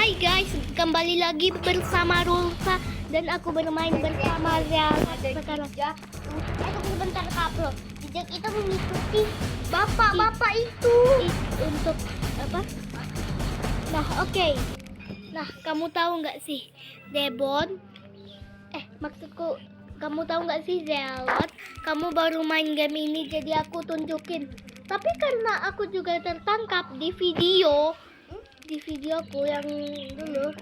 Hai guys, kembali lagi bersama Rulsa dan aku bermain bersama Zia sekarang. Tunggu sebentar Kak Bro. Jejak itu mengikuti Bapak itu untuk apa? Nah, oke. Nah, kamu tahu nggak sih, Debon? Maksudku, kamu tahu nggak sih, Zelot? Kamu baru main game ini, jadi aku tunjukin. Tapi karena aku juga tertangkap di videoku yang dulu.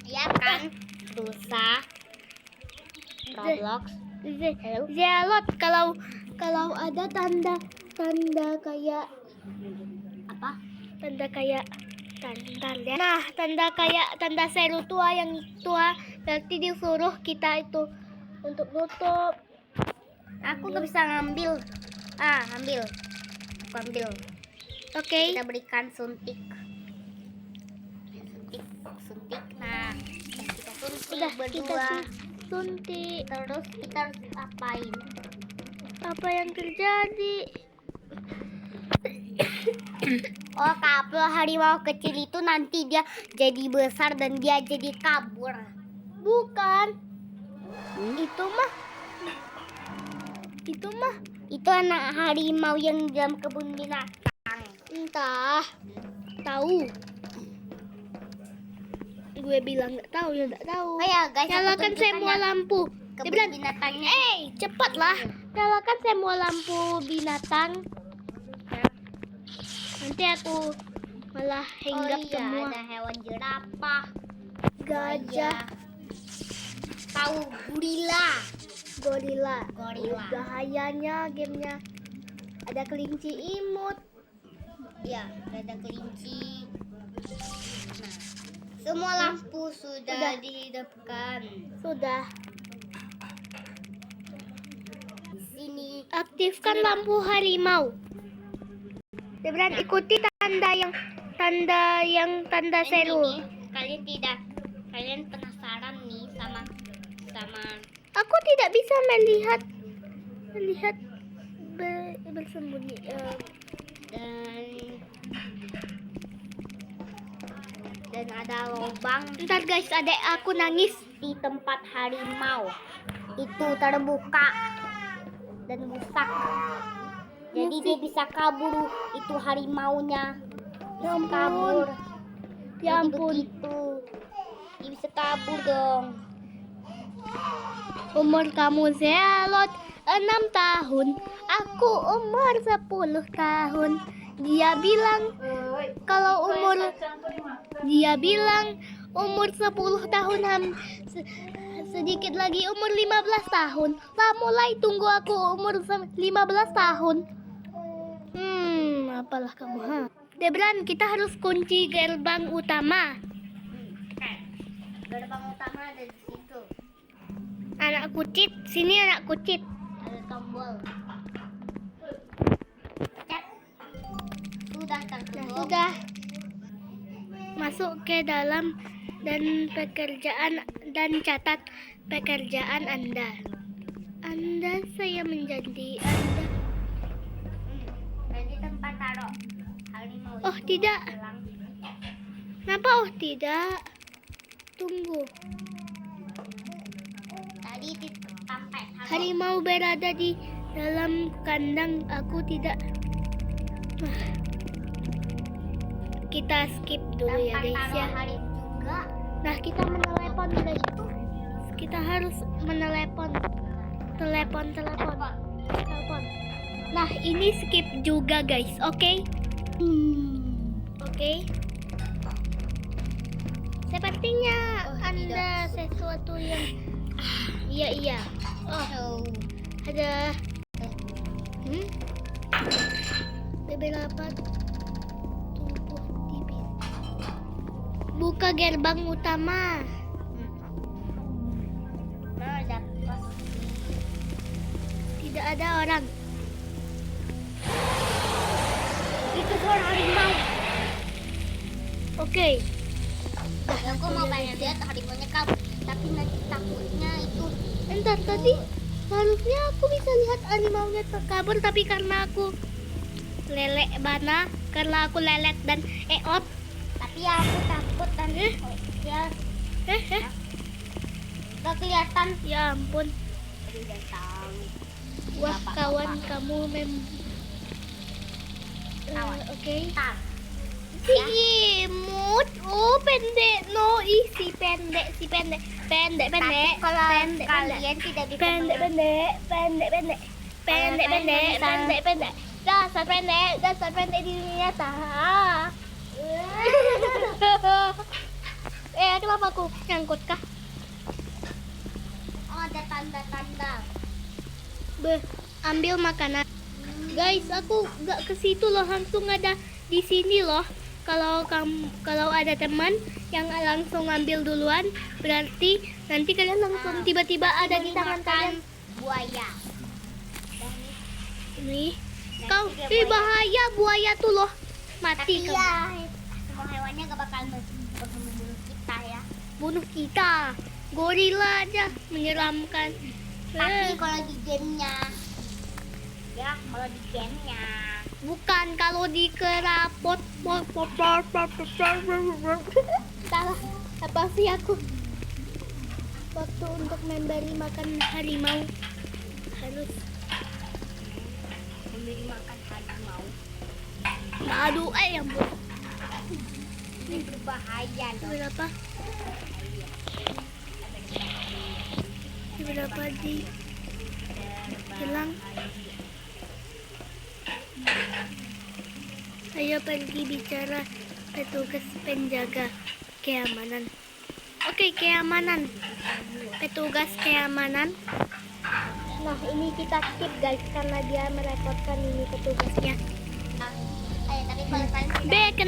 ya kan Rusa Roblox. Zelot, kalau ada tanda kayak Apa? tanda kayak tanda. Nah, tanda kayak tanda seru tua yang tua, berarti disuruh kita itu untuk nutup. Aku nggak bisa ngambil. Ambil. Aku ambil. Oke. Kita berikan suntik. Suntik. Nah, kita suntik Udah kita berdua. suntik. Terus kita harus apain? Apa yang terjadi? Oh, Kak, harimau kecil itu nanti dia jadi besar dan dia jadi kabur. Bukan. Itu anak harimau yang dalam kebun binatang. Entah. Tahu. Gue bilang nggak tahu, ya nggak tahu. Oh ya guys, Nyalakan semua lampu. kebun binatangnya. Cepatlah. Nyalakan semua lampu binatang. Nanti aku malah hinggap semua. Ada hewan jerapah, Gajah, tahu gorila. gorila. Bahayanya gamenya. Ada kelinci imut. Ya, ada kelinci. Nah, semua lampu sudah dihidupkan. Sudah. Di sini Aktifkan lampu harimau. Debran, ikuti tanda seru. Ini, kalian penasaran nih sama Aku tidak bisa melihat bersembunyi. dan ada lubang Ntar guys, adek aku nangis. di tempat harimau itu terbuka dan rusak. Jadi dia bisa kabur, itu harimaunya Ya bisa ampun. kabur. Ya Jadi ampun. begitu. Dia bisa kabur dong. Umur kamu Zelot 6 tahun. Aku umur 10 tahun. Dia bilang umur 10 tahun sedikit lagi umur 15 tahun. Lah mulai tunggu aku umur 15 tahun. Apalah kamu, ha? Debran, kita harus kunci gerbang utama. Gerbang utama ada di situ. Anak kucit, sini anak kucit. Ada tombol. Cek. Sudah tertutup. Sudah. Masuk ke dalam dan catat pekerjaan Anda. Saya menjadi Anda. Jadi tempat taruh harimau. Oh, itu tidak. hilang. Kenapa tidak? Tunggu. Tadi di sampai Harimau berada di dalam kandang. Aku tidak. Kita skip dulu ya guys ya. Harimau juga. Nah, kita menelepon guys. Kita harus menelepon. Telepon. Nah, ini skip juga guys. Oke. Oke. Sepertinya Anda sesuatu yang iya. Oh, ada beberapa tubuh tipis. Buka gerbang utama. Ada pos. Tidak ada orang. Itu suara harimau. Oke. Aku mau pengen lihat harimaunya kabur, tapi nanti takutnya itu. Entar tadi harusnya aku bisa lihat harimaunya terkabur, tapi karena aku lelet dan eot, Tapi aku takut tante. Ya, gak kelihatan. Ya ampun. Udah tahu. Wah, Bapak, kawan bapak. kamu Kawan. Oke. Tak. Si imut. Oh, pendek. No, si pendek. Pendek. Tapi kalau pendek. kalian tidak bisa Pendek. Pendek. Dasar pendek di dunia nyata. Kenapa aku nyangkut kah? Oh, ada tanda-tanda. Ambil makanan. Guys, aku gak ke situ loh, langsung ada di sini loh. Kalau ada teman yang langsung ngambil duluan, berarti nanti kalian langsung tiba-tiba ada di tangan kalian. Buaya. Nih, Nanti dia buaya. bahaya buaya tuh loh, mati Tapi kamu. ya, semua hewannya gak bakal membunuh kita ya. Bunuh kita, gorila aja menyeramkan. Tapi kalau di gamenya, ya kalau di gamenya. Bukan kalau di kerapot. Salah, apa sih aku? Waktu untuk memberi makan harimau harus Memberi makan harimau. aduh ya ampun. Ini berbahaya loh. Berapa? Berapa di hilang? Ayo pergi bicara petugas penjaga keamanan. Oke, keamanan. Petugas keamanan. Nah, ini kita skip guys karena dia merepotkan ini petugasnya. Tapi kalau kalian tidak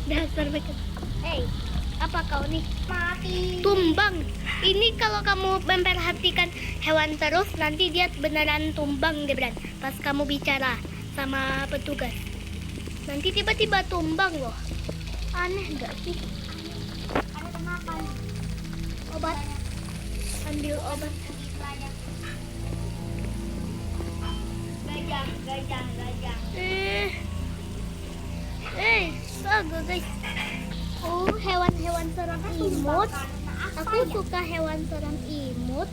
Dasar bacon. Hey, apa kau nih? mati. Tumbang. Ini kalau kamu memperhatikan hewan terus, nanti dia beneran tumbang deh, Bran. Pas kamu bicara sama petugas, nanti tiba-tiba tumbang loh. Aneh nggak sih? Ada kenapa? Obat. Ambil obat. Gajah. Saga guys. Oh, hewan-hewan serang imut. Aku suka hewan serang imut.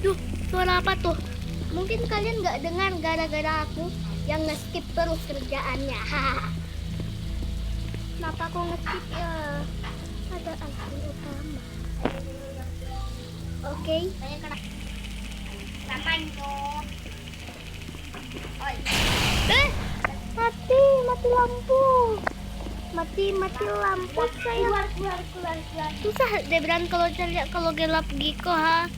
Duh, suara apa tuh? Mungkin kalian nggak dengar gara-gara aku yang nge-skip terus kerjaannya. Kenapa aku nge-skip ya? Ada akun utama. Oke. Saya kena. Kenapa itu? Oi. Mati lampu. Mati lampu saya. Keluar. Susah deh Bran kalau gelap gitu ha.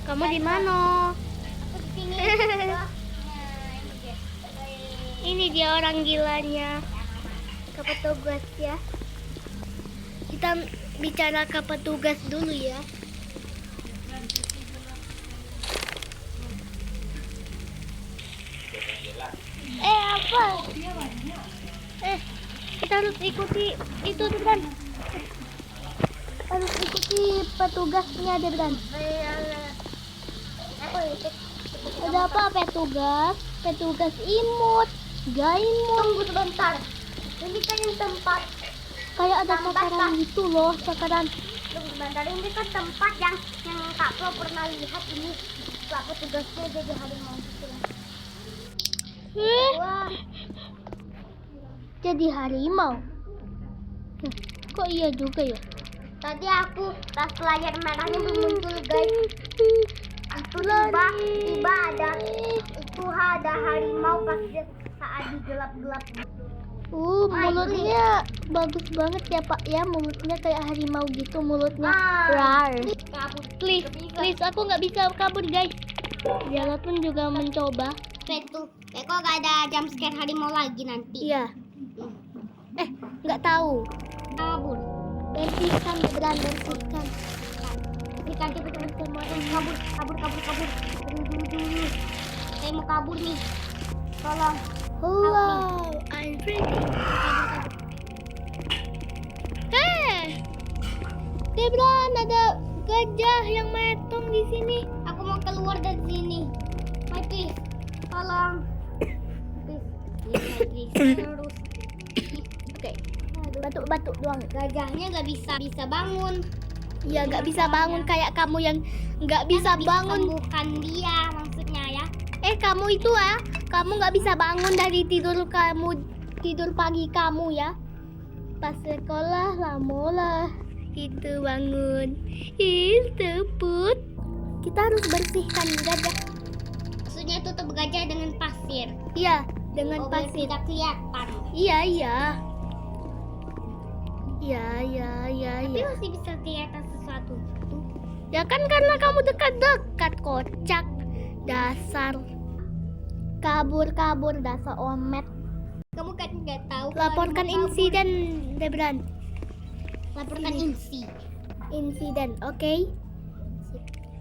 Kamu di mana? Ini dia orang gilanya. Ke petugas ya. Kita bicara ke petugas dulu ya. Apa? Kita harus ikuti itu Bran. Harus ikuti petugasnya deh Bran. Ada apa petugas? Petugas imut, gaimut. Tunggu sebentar. Ini kan yang tempat. Kayak ada sakaran gitu loh, sakaran. Tunggu sebentar. Ini kan tempat yang Kak Flo pernah lihat ini. Kak petugasnya jadi harimau gitu. Wah. Jadi harimau. Kok iya juga ya? Tadi aku pas layar merahnya belum muncul guys. Itu tiba ada harimau pas saat di gelap-gelap. Mulutnya bagus banget ya Pak ya, mulutnya kayak harimau gitu mulutnya. Rar. Kabur. Please, aku nggak bisa kabur guys. Walaupun juga mencoba. Betul. Kok gak ada jump scare harimau lagi nanti? Iya. Nggak tahu. Kabur. Bersihkan Bran, bersihkan. Ini kan cepet semua. Kabur. Dulu. Saya mau kabur nih. Tolong. Wow, I'm ready. Debran, ada gajah yang metong di sini. Aku mau keluar dari sini. My please, tolong. Please, terus. Oke. Batuk-batuk doang. Gajahnya nggak bisa bangun. Ya nggak bisa bangun kayak kamu yang nggak bisa bangun. Bukan dia maksudnya ya. Kamu itu kamu nggak bisa bangun dari tidur pagi kamu ya. Pas sekolah lamolah itu bangun. Put. Kita harus bersihkan gajah. Maksudnya tutup gajah dengan pasir. Iya, dengan biar pasir. tidak kelihatan. Iya. Tapi masih bisa kelihatan sesuatu. Ya kan karena kamu dekat-dekat, kocak. Dasar kabur dasar omet. Kamu kan nggak tahu. Laporkan insiden, Debran. Laporkan Insiden, oke?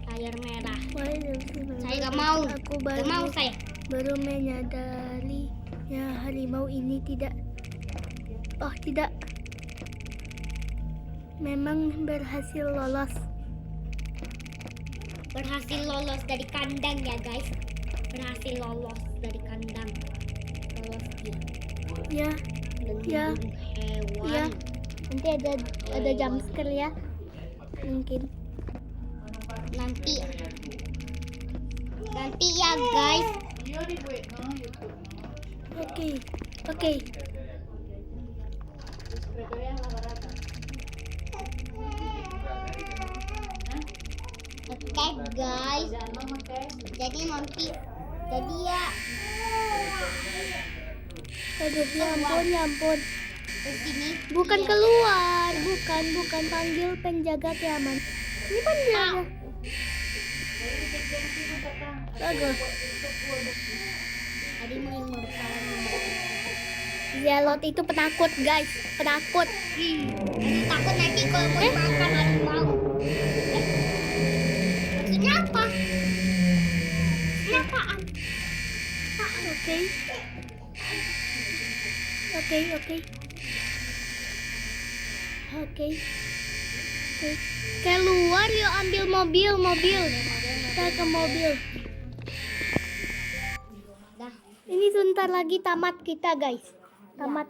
Layar merah. Saya Saya nggak mau. Aku Nggak mau saya. baru menyadari ya harimau ini tidak. Oh tidak. Memang berhasil lolos. Berhasil lolos dari kandang ya guys. Berhasil lolos dari kandang. Lolos dia. Ya, Ya. Hewan. ya. Nanti ada jump scare ya. Mungkin. Nanti ya guys. Oke. Oke guys. Jadi nanti ya Aduh, ya ampun. ke sini. Bukan Iya. keluar, bukan panggil penjaga keamanan. Ini penjaga. Bagus. Tadi mau yang Zelot itu penakut, guys. Penakut. takut nanti kalau mau makan harimau. Maksudnya apa? Apaan? Oke. Keluar yuk, ambil mobil. Kita ke mobil. Dah, Ini sebentar lagi tamat kita, guys. Tamat.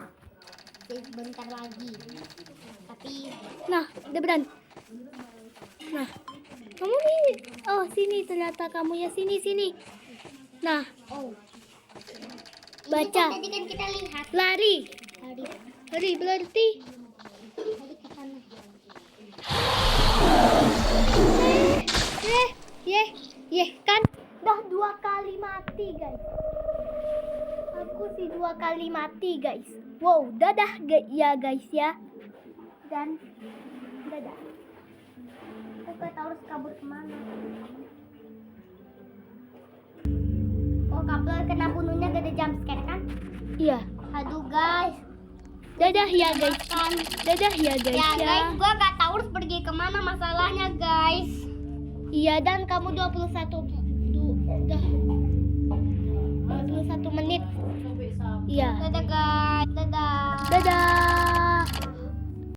bentar lagi. Tapi Nah, Debran. Nah, kamu nih. Oh, sini ternyata kamu ya, sini. Nah, oh. Baca. Ini kan tadi kan kita lihat. lari. Tadi Berarti. ke sana. Kan dah 2 kali mati, guys. Aku sih 2 kali mati, guys. Wow, dadah ya, guys ya. Dan dadah. Aku gak tahu harus kabur kemana. Oh, kabel kena bunuhnya gak ada jump scare kan? Iya. Aduh guys. Dadah ya, guys. Kan. Dadah ya, guys Ya ya. guys, gua gak tahu harus pergi kemana masalahnya guys. Iya, dan kamu 21 menit. Iya. Dadah guys, dadah. Dadah.